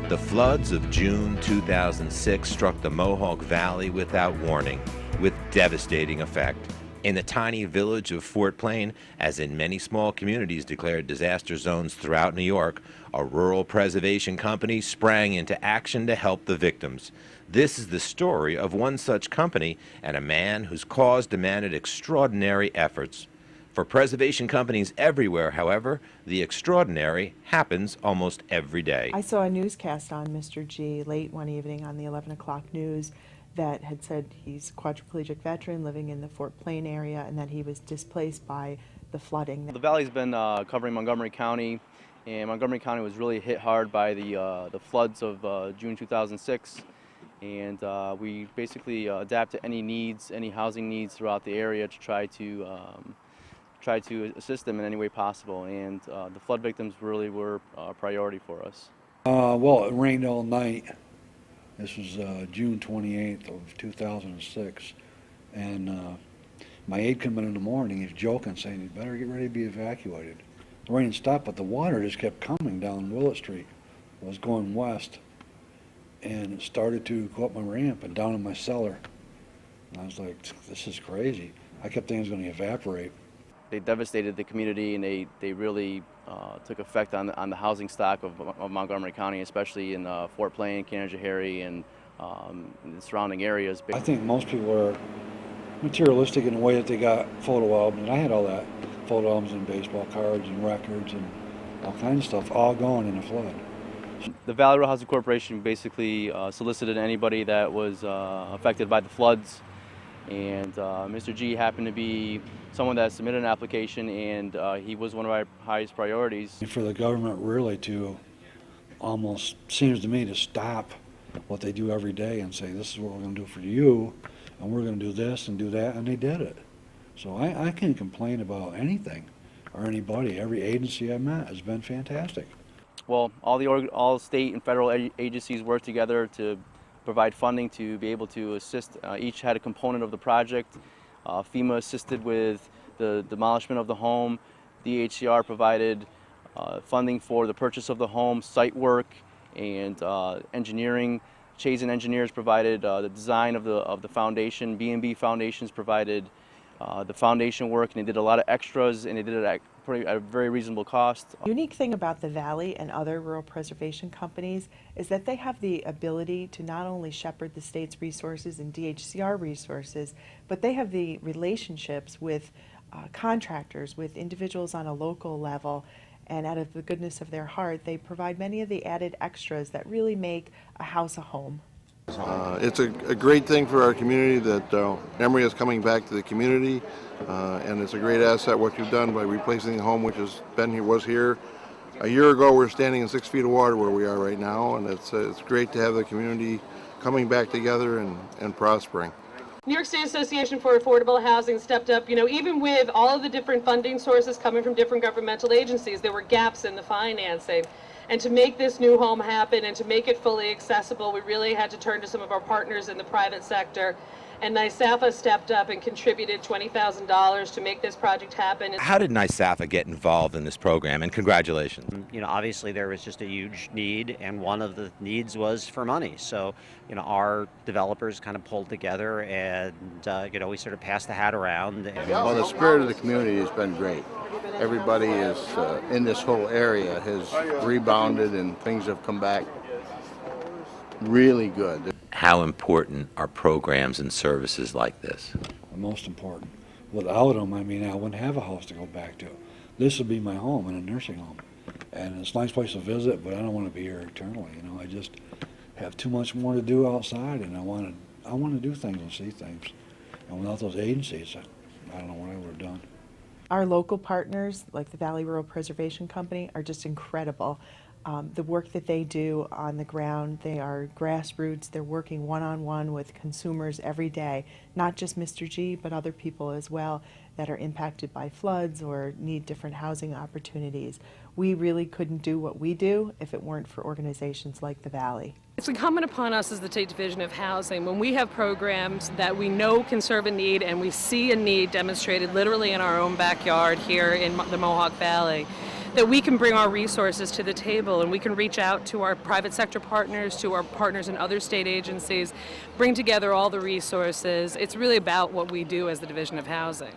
The floods of June 2006 struck the Mohawk Valley without warning, with devastating effect. In the tiny village of Fort Plain, as in many small communities declared disaster zones throughout New York, a rural preservation company sprang into action to help the victims. This is the story of one such company and a man whose cause demanded extraordinary efforts. For preservation companies everywhere, however, the extraordinary happens almost every day. I saw a newscast on Mr. G late one evening on the 11 o'clock news that had said he's a quadriplegic veteran living in the Fort Plain area and that he was displaced by the flooding. The valley's been covering Montgomery County, and Montgomery County was really hit hard by the floods of June 2006. And we basically adapt to any needs, any housing needs throughout the area to try to assist them in any way possible, and the flood victims really were a priority for us. Well, it rained all night. This was June 28th of 2006, and my aide came in the morning. He's joking, saying, "You better get ready to be evacuated." The rain stopped, but the water just kept coming down Willett Street. It was going west, and it started to go up my ramp and down in my cellar. And I was like, "This is crazy." I kept thinking it was going to evaporate. They devastated the community, and they really took effect on the housing stock of Montgomery County, especially in Fort Plain, Canajoharie, and the surrounding areas. I think most people are materialistic in the way that they got photo albums, and I had all that, photo albums and baseball cards and records and all kinds of stuff, all gone in a flood. The Valley Rural Housing Corporation basically solicited anybody that was affected by the floods, and Mr. G happened to be someone that submitted an application, and he was one of our highest priorities. For the government really to almost, seems to me, to stop what they do every day and say, this is what we're going to do for you, and we're going to do this and do that, and they did it. So I can't complain about anything or anybody. Every agency I've met has been fantastic. Well, all state and federal agencies work together to provide funding to be able to assist. Each had a component of the project. FEMA assisted with the demolishment of the home. DHCR provided funding for the purchase of the home, site work, and engineering. Chazen Engineers provided the design of the foundation. B&B Foundations provided the foundation work, and they did a lot of extras, and they did it at a very reasonable cost. The unique thing about the Valley and other rural preservation companies is that they have the ability to not only shepherd the state's resources and DHCR resources, but they have the relationships with contractors, with individuals on a local level, and out of the goodness of their heart, they provide many of the added extras that really make a house a home. It's a great thing for our community that Emory is coming back to the community, and it's a great asset what you've done by replacing the home which has been here, was here. A year ago we were standing in 6 feet of water where we are right now, and it's great to have the community coming back together and prospering. New York State Association for Affordable Housing stepped up, even with all of the different funding sources coming from different governmental agencies, there were gaps in the financing. And to make this new home happen and to make it fully accessible, we really had to turn to some of our partners in the private sector. And NYSAFA stepped up and contributed $20,000 to make this project happen. How did NYSAFA get involved in this program? And congratulations. Obviously there was just a huge need, and one of the needs was for money. So, our developers kind of pulled together, and, we sort of passed the hat around. Well, the spirit of the community has been great. Everybody is in this whole area has rebounded, and things have come back really good. How important are programs and services like this? The most important. Without them, I wouldn't have a house to go back to. This would be my home in a nursing home. And it's a nice place to visit, but I don't want to be here eternally. I just have too much more to do outside, and I want to do things and see things. And without those agencies, I don't know what I would have done. Our local partners, like the Valley Rural Preservation Company, are just incredible. The work that they do on the ground, they are grassroots. They're working one-on-one with consumers every day, not just Mr. G, but other people as well that are impacted by floods or need different housing opportunities. we really couldn't do what we do if it weren't for organizations like the Valley. It's incumbent upon us as the State Division of Housing, when we have programs that we know can serve a need and we see a need demonstrated literally in our own backyard here in the Mohawk Valley, that we can bring our resources to the table and we can reach out to our private sector partners, to our partners in other state agencies, bring together all the resources. It's really about what we do as the Division of Housing.